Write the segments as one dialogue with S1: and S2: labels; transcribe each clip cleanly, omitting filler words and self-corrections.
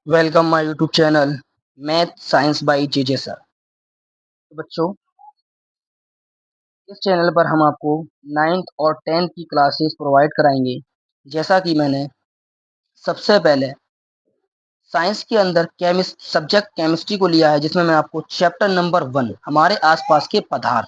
S1: Welcome my YouTube channel math science by JJ sir. तो बच्चों, इस चैनल पर हम आपको 9th और 10th की क्लासेस प्रोवाइड कराएंगे। जैसा कि मैंने सबसे पहले साइंस के अंदर सब्जेक्ट केमिस्ट्री को लिया है, जिसमें मैं आपको चैप्टर नंबर 1 हमारे आसपास के पदार्थ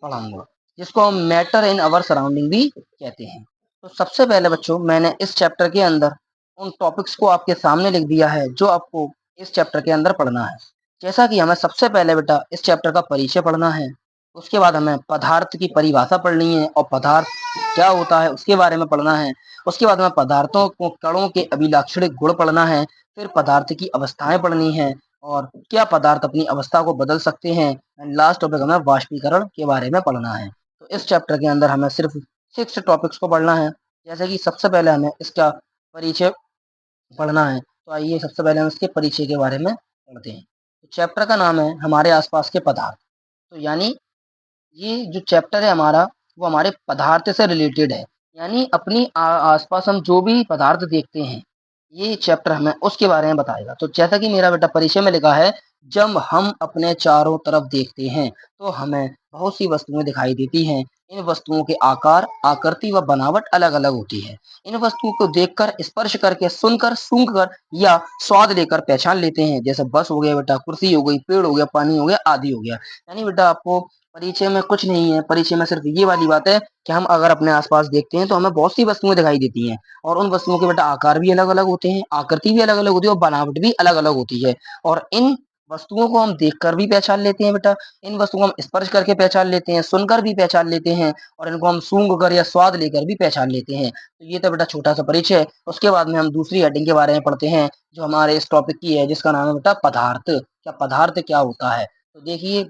S1: पढ़ाऊंगा, जिसको हम मैटर इन अवर सराउंडिंग भी कहते हैं। तो सबसे पहले बच्चों, मैंने इस चैप्टर के अंदर उन टॉपिक्स को आपके सामने लिख दिया है जो आपको इस चैप्टर के अंदर पढ़ना है। जैसा कि हमें सबसे पहले बेटा इस चैप्टर का परिचय पढ़ना है, उसके बाद हमें पदार्थ की परिभाषा पढ़नी है और पदार्थ क्या होता है उसके बारे में पढ़ना है। उसके बाद हमें पदार्थों को कणों के अभिलाक्षणिक गुण पढ़ना है। फिर पदार्थ की अवस्थाएं पढ़नी है और क्या पदार्थ अपनी अवस्था को बदल सकते हैं। एंड लास्ट टॉपिक हमें वाष्पीकरण के बारे में पढ़ना है। तो इस चैप्टर के अंदर हमें सिर्फ 6 टॉपिक्स को पढ़ना है। जैसे कि सबसे पहले हमें इसका परिचय पढ़ना है, तो आइए सबसे पहले हम इसके परिचय के बारे में पढ़ते हैं। तो चैप्टर का नाम है हमारे आसपास के पदार्थ। तो यानी ये जो चैप्टर है हमारा, वो हमारे पदार्थ से रिलेटेड है। यानी अपनी आसपास हम जो भी पदार्थ देखते हैं, ये चैप्टर हमें उसके बारे में बताएगा। तो जैसा कि मेरा बेटा परिचय में लिखा है, जब हम अपने चारों तरफ देखते हैं तो हमें बहुत सी वस्तुएं दिखाई देती हैं। इन वस्तुओं के आकार, आकृति व बनावट अलग अलग होती है। इन वस्तुओं को देखकर, स्पर्श करके, सुनकर, सूंघकर या स्वाद लेकर पहचान लेते हैं। जैसे बस हो गया बेटा, कुर्सी हो गई, पेड़ हो गया, पानी हो गया, आदि हो गया। यानी बेटा आपको परिचय में कुछ नहीं है, परिचय में सिर्फ ये वाली बात है कि हम अगर अपने आसपास देखते हैं तो हमें बहुत सी वस्तुएं दिखाई देती हैं, और उन वस्तुओं के बेटा आकार भी अलग अलग होते हैं, आकृति भी अलग अलग होती है और बनावट भी अलग अलग होती है। और इन वस्तुओं को हम देखकर भी पहचान लेते हैं बेटा, इन वस्तुओं को हम स्पर्श करके पहचान लेते हैं, सुनकर भी पहचान लेते हैं, और इनको हम सूंघ कर या स्वाद लेकर भी पहचान लेते हैं। तो ये तो बेटा छोटा सा परिचय है। उसके बाद में हम दूसरी हेडिंग के बारे में पढ़ते हैं, जो हमारे इस टॉपिक की है, जिसका नाम है बेटा पदार्थ। क्या पदार्थ क्या होता है? तो देखिए,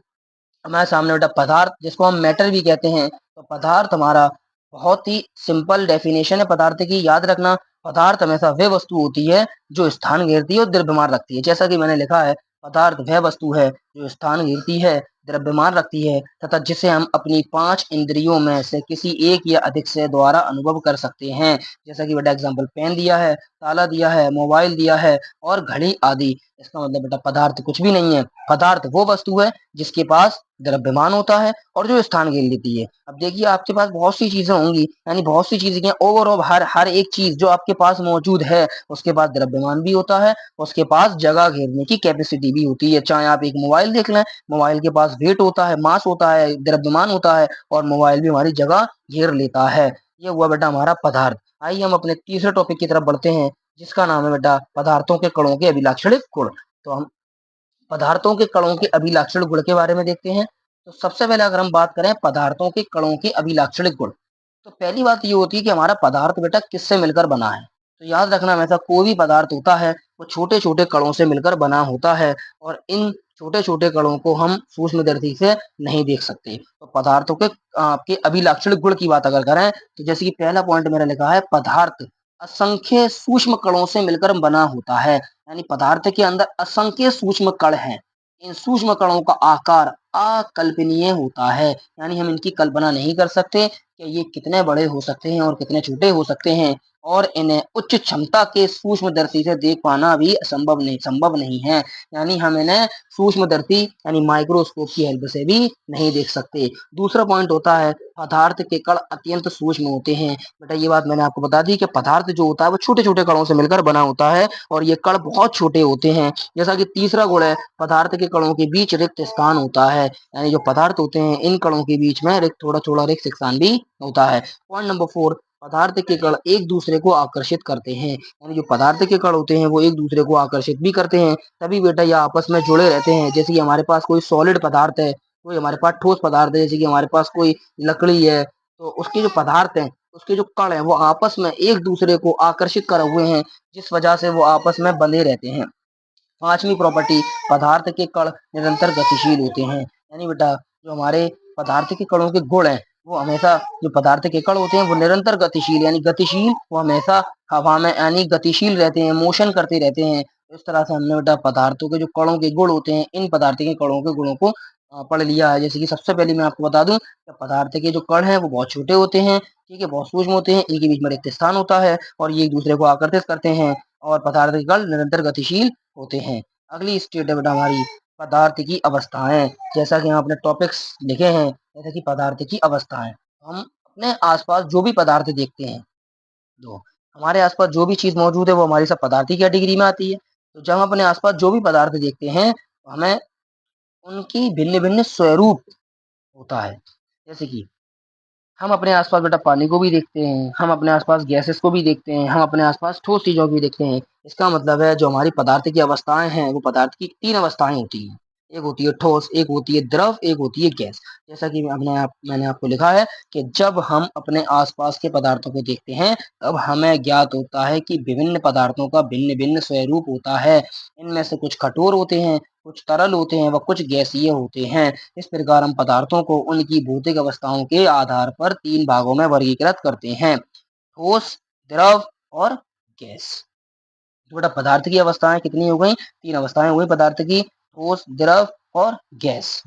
S1: हमारे सामने बेटा पदार्थ, जिसको हम मैटर भी कहते हैं। तो पदार्थ हमारा बहुत ही सिंपल डेफिनेशन है पदार्थ की, याद रखना। पदार्थ हमेशा वह वस्तु होती है जो स्थान घेरती है और द्रव्यमान रखती है। जैसा कि मैंने लिखा है, पदार्थ वह वस्तु है जो स्थान घेरती है, द्रव्यमान रखती है, तथा जिसे हम अपनी 5 इंद्रियों में से किसी एक या अधिक से द्वारा अनुभव कर सकते हैं। जैसा कि बेटा एग्जाम्पल पेन दिया है, ताला दिया है, मोबाइल दिया है और घड़ी आदि। इसका मतलब बेटा पदार्थ कुछ भी नहीं है। पदार्थ वो वस्तु है जिसके पास द्रव्यमान होता है और जो स्थान घेर लेती है। अब देखिए, आपके पास बहुत सी चीजें होंगी, यानी बहुत सी चीजें, ओवरऑल हर हर एक चीज जो आपके पास मौजूद है, उसके पास द्रव्यमान भी होता है, उसके पास जगह घेरने की कैपेसिटी भी होती है। चाहे आप एक मोबाइल देख लें, मोबाइल के पास वेट होता है, मास होता है, द्रव्यमान होता है, और मोबाइल भी हमारी जगह घेर लेता है। ये हुआ बेटा हमारा पदार्थ। आइए हम अपने तीसरे टॉपिक की तरफ बढ़ते हैं, जिसका नाम है बेटा पदार्थों के कणों के अभिलाक्षणिक गुण। तो हम पदार्थों के कणों के अभिलाक्षणिक गुण के बारे में देखते हैं। तो सबसे पहले अगर हम बात करें पदार्थों के कणों के अभिलाक्षणिक गुण, तो पहली बात ये होती है कि हमारा पदार्थ बेटा किससे मिलकर बना है। तो याद रखना, हमेशा कोई भी पदार्थ होता है वो छोटे छोटे कणों से मिलकर बना होता है, और इन छोटे छोटे कणों को हम सूक्ष्म दृष्टि से नहीं देख सकते। तो पदार्थों के आपके अभिलाक्षणिक गुण की बात अगर करें, तो जैसे कि पहला पॉइंट मेरा लिखा है, पदार्थ असंख्य सूक्ष्म कणों से मिलकर बना होता है। यानी पदार्थ के अंदर असंख्य सूक्ष्म कण हैं। इन सूक्ष्म कणों का आकार अकल्पनीय होता है, यानी हम इनकी कल्पना नहीं कर सकते कि ये कितने बड़े हो सकते हैं और कितने छोटे हो सकते हैं, और इन्हें उच्च क्षमता के सूक्ष्मदर्शी से देख पाना भी संभव नहीं है। यानी हम इन्हें सूक्ष्मदर्शी यानी माइक्रोस्कोप की हेल्प से भी नहीं देख सकते। दूसरा पॉइंट होता है, पदार्थ के कण अत्यंत सूक्ष्म होते हैं। बेटा ये बात मैंने आपको बता दी कि पदार्थ जो होता है वो छोटे छोटे कणों से मिलकर बना होता है, और ये कण बहुत छोटे होते हैं। जैसा कि तीसरा गुण है, पदार्थ के कणों के बीच रिक्त स्थान होता है। यानी जो पदार्थ होते हैं, इन कणों के बीच में रिक्त, थोड़ा थोड़ा रिक्त स्थान भी होता है। पॉइंट नंबर 4, पदार्थ के कण एक दूसरे को आकर्षित करते हैं। यानी जो पदार्थ के कण होते हैं वो एक दूसरे को आकर्षित भी करते हैं, तभी बेटा ये आपस में जुड़े रहते हैं। जैसे कि हमारे पास कोई सॉलिड पदार्थ है, कोई हमारे पास ठोस पदार्थ है, जैसे कि हमारे पास कोई लकड़ी है, तो उसके जो पदार्थ हैं, उसके जो कण हैं, वो आपस में एक दूसरे को आकर्षित करे हुए हैं, जिस वजह से वो आपस में बंधे रहते हैं। पांचवी प्रॉपर्टी, पदार्थ के कण निरंतर गतिशील होते हैं। यानी बेटा जो हमारे पदार्थ के कणों के गुण हैं, वो हमेशा, जो पदार्थ के कण होते हैं वो निरंतर गतिशील, यानी गतिशील, वो हमेशा हवा में यानी गतिशील रहते हैं, मोशन करते रहते हैं। इस तरह से हमने बेटा पदार्थों के जो कणों के गुण होते हैं, इन पदार्थ के कणों के गुणों को पढ़ लिया है। जैसे कि सबसे पहले मैं आपको बता दूं कि पदार्थ के जो कण हैं वो बहुत छोटे होते हैं, ठीक है, बहुत सूक्ष्म होते हैं, इनके बीच में रिक्त स्थान होता है, और ये एक दूसरे को आकर्षित करते हैं। और पदार्थ के कण निरंतर गतिशील होते हैं। अगली स्टेट है बेटा हमारी पदार्थ की अवस्थाएं। जैसा कि यहाँ अपने टॉपिक्स लिखे हैं, जैसे कि पदार्थ की अवस्थाएं। हम अपने आसपास जो भी पदार्थ देखते हैं, तो हमारे आसपास जो भी चीज मौजूद है वो हमारी सब पदार्थ की कैटेगरी में आती है। तो जब हम अपने आसपास जो भी पदार्थ देखते हैं तो हमें उनकी भिन्न भिन्न स्वरूप होता है। जैसे कि हम अपने आसपास बेटा पानी को भी देखते हैं, हम अपने आसपास गैसेस को भी देखते हैं, हम अपने आसपास ठोस चीजों को भी देखते हैं। इसका मतलब है जो हमारी पदार्थ की अवस्थाएं हैं वो पदार्थ की 3 अवस्थाएं होती हैं। एक होती है ठोस, एक होती है द्रव, एक होती है गैस। जैसा कि मैंने आपको लिखा है कि जब हम अपने आसपास के पदार्थों को देखते हैं तब हमें ज्ञात होता है कि विभिन्न पदार्थों का भिन्न-भिन्न स्वरूप होता है। इनमें से कुछ कठोर होते हैं, कुछ तरल होते हैं व कुछ गैसीय होते हैं। इस प्रकार हम पदार्थों को उनकी भौतिक अवस्थाओं के आधार पर 3 भागों में वर्गीकृत करते हैं, ठोस, द्रव और गैस। तो बेटा पदार्थ की अवस्थाएं कितनी हो गई? 3 अवस्थाएं हो गई पदार्थ की, ठोस, द्रव और गैस।